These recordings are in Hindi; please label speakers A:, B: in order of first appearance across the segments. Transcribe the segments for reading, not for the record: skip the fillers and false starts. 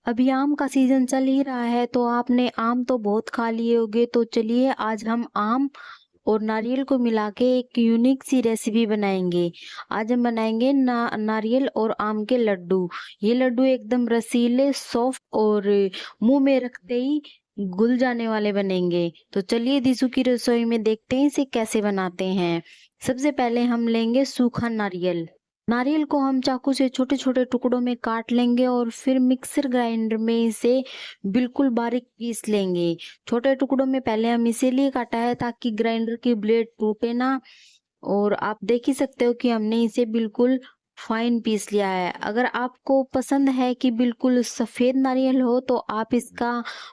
A: अभी आम का सीज़न चल ही रहा है, तो आपने आम तो बहुत खा लिए होंगे, तो चलिए आज हम आम और नारियल को मिला के एक यूनिक सी रेसिपी बनाएँगे। आज हम बनाएँगे नारियल और आम के लड्डू। ये लड्डू एकदम रसीले, सॉफ्ट और मुँह में रखते ही घुल जाने वाले बनेंगे। तो चलिए दिसु की रसोई में देखते हैं इसे कैसे बनाते हैं। सबसे पहले हम लेंगे सूखा नारियल। नारियल को हम चाकू से छोटे-छोटे टुकड़ों में काट लेंगे और फिर मिक्सर ग्राइंडर में इसे बिल्कुल बारीक पीस लेंगे। छोटे टुकड़ों में पहले हम इसीलिए काटा है ताकि ग्राइंडर की ब्लेड टूटे ना, और आप देख ही सकते हो कि हमने इसे बिल्कुल फाइन पीस लिया है। अगर आपको पसंद है कि बिल्कुल सफ़ेद नारियल हो तो आप इसका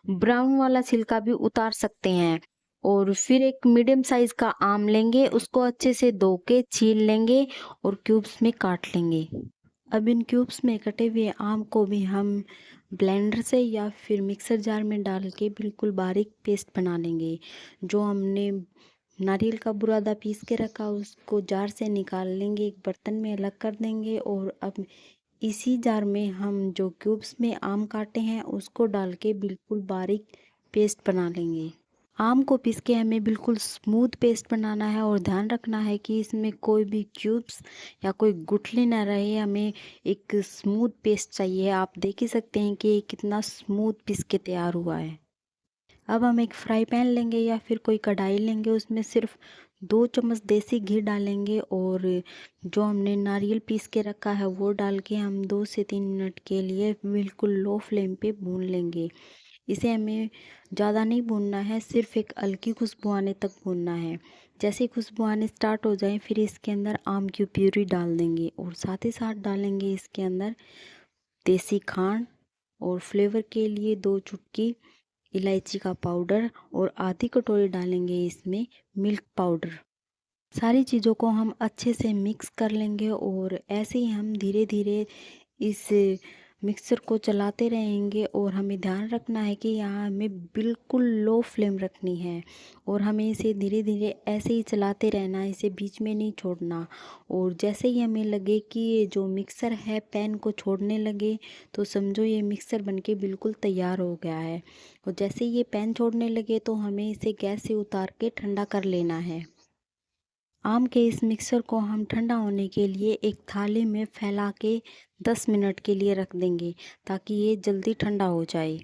A: ब्राउन वाला छिलका भी उतार सकते हैं। और फिर एक मीडियम साइज़ का आम लेंगे, उसको अच्छे से धो के छील लेंगे और क्यूब्स में काट लेंगे। अब इन क्यूब्स में कटे हुए आम को भी हम ब्लेंडर से या फिर मिक्सर जार में डाल के बिल्कुल बारीक पेस्ट बना लेंगे। जो हमने नारियल का बुरादा पीस के रखा उसको जार से निकाल लेंगे, एक बर्तन में अलग कर देंगे और अब इसी जार में हम जो क्यूब्स में आम काटे हैं उसको डाल के बिल्कुल बारीक पेस्ट बना लेंगे। आम को पीस के हमें बिल्कुल स्मूथ पेस्ट बनाना है और ध्यान रखना है कि इसमें कोई भी क्यूब्स या कोई गुठली ना रहे। हमें एक स्मूथ पेस्ट चाहिए। आप देख ही सकते हैं कि ये कितना स्मूथ पीस के तैयार हुआ है। अब हम एक फ्राई पैन लेंगे या फिर कोई कढ़ाई लेंगे, उसमें सिर्फ 2 चम्मच देसी घी डालेंगे और जो हमने नारियल पीस के रखा है वो डाल के हम 2 से 3 मिनट के लिए बिल्कुल लो फ्लेम पे भून लेंगे। इसे हमें ज़्यादा नहीं भूनना है, सिर्फ एक हल्की खुशबू आने तक भूनना है। जैसे ही खुशबू आने स्टार्ट हो जाए फिर इसके अंदर आम की प्यूरी डाल देंगे और साथ ही साथ डालेंगे इसके अंदर देसी खांड और फ्लेवर के लिए 2 चुटकी इलायची का पाउडर और आधी कटोरी डालेंगे इसमें मिल्क पाउडर। सारी चीज़ों को हम अच्छे से मिक्स कर लेंगे और ऐसे ही हम धीरे धीरे इस मिक्सर को चलाते रहेंगे और हमें ध्यान रखना है कि यहाँ हमें बिल्कुल लो फ्लेम रखनी है और हमें इसे धीरे धीरे ऐसे ही चलाते रहना है, इसे बीच में नहीं छोड़ना। और जैसे ही हमें लगे कि ये जो मिक्सर है पैन को छोड़ने लगे तो समझो ये मिक्सर बनके बिल्कुल तैयार हो गया है। और जैसे ही ये पैन छोड़ने लगे तो हमें इसे गैस से उतार के ठंडा कर लेना है। आम के इस मिक्सर को हम ठंडा होने के लिए एक थाली में फैला के 10 मिनट के लिए रख देंगे ताकि ये जल्दी ठंडा हो जाए।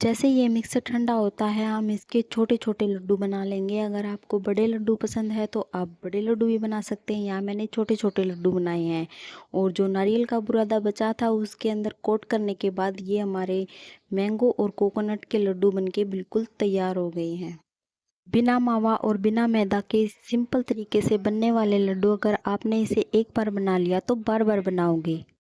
A: जैसे ये मिक्सर ठंडा होता है हम इसके छोटे छोटे लड्डू बना लेंगे। अगर आपको बड़े लड्डू पसंद है तो आप बड़े लड्डू भी बना सकते हैं। यहाँ मैंने छोटे छोटे लड्डू बनाए हैं और जो नारियल का बुरादा बचा था उसके अंदर कोट करने के बाद ये हमारे मैंगो और कोकोनट के लड्डू बनके बिल्कुल तैयार हो गए हैं। बिना मावा और बिना मैदा के सिंपल तरीके से बनने वाले लड्डू अगर आपने इसे एक बार बना लिया तो बार बार बनाओगे।